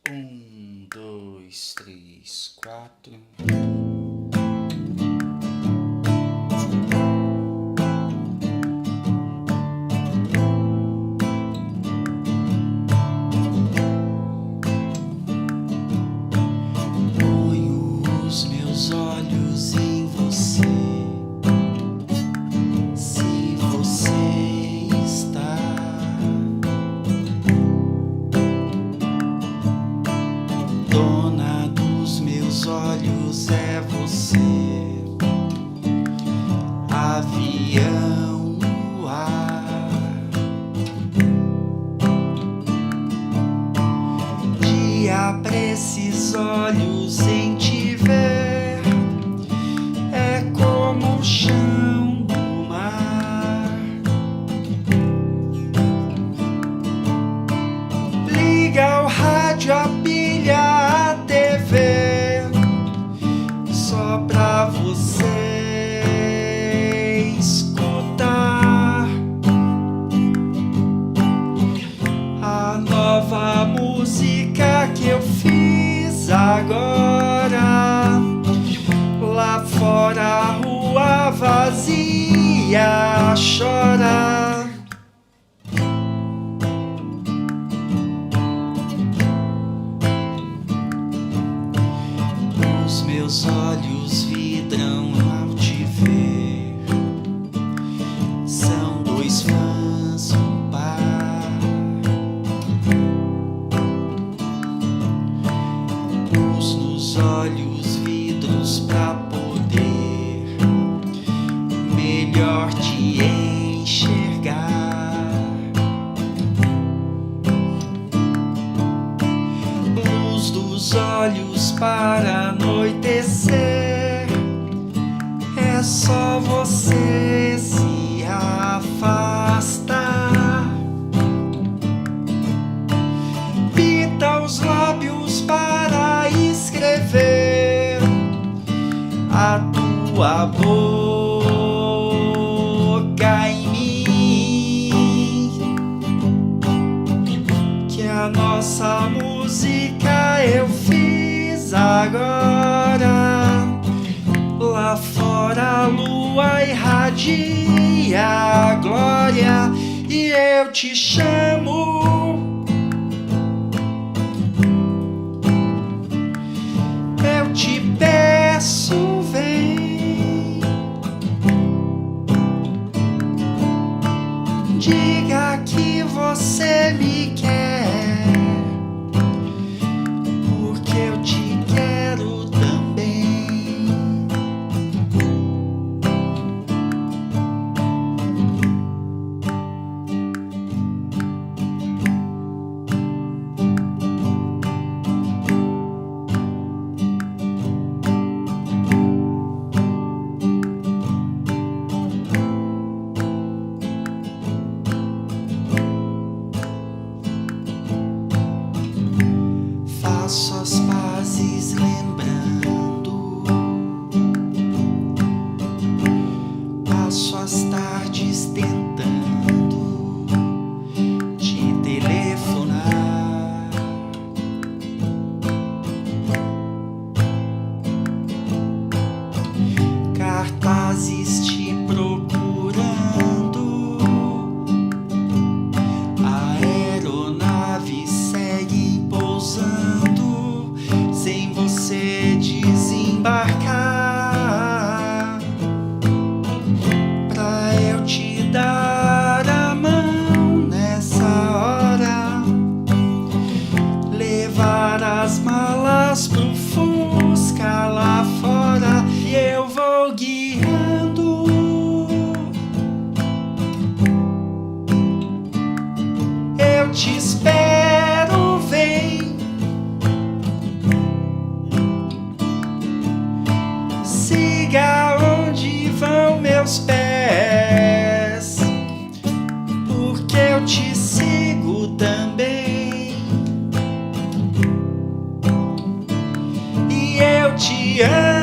Dois, três, quatro. Ponho os meus olhos em você. Se você está dona dos meus olhos, é você. Avião no ar, dia pra esses olhos em te ver é como o chão do mar. Liga o rádio, a pilha, a TV, só pra você escutar a nova música que eu fiz agora. Lá fora a rua vazia chora. Os meus olhos vidram ao te ver. São dois fãs, um par. Luz nos olhos, vidros pra poder melhor te enxergar. Luz dos olhos para anoitecer, é só você se afastar. Pinta os lábios para escrever a tua boca em mim, que a nossa música eu fiz agora. Lá fora a lua irradia a glória e eu te chamo. Eu te peço, vem. Diga que você me quer, porque eu te quero também. Faço as pazes lembrando, passo as tardes tentando te telefonar. Cartazes te procurando, a aeronave segue pousando sem você desembarcar. Pra eu te dar a mão nessa hora, levar as malas pro Fusca lá fora, e eu vou guiando. Eu te espero, vem. Siga onde vão meus pés, porque eu te sigo também. E eu te amo.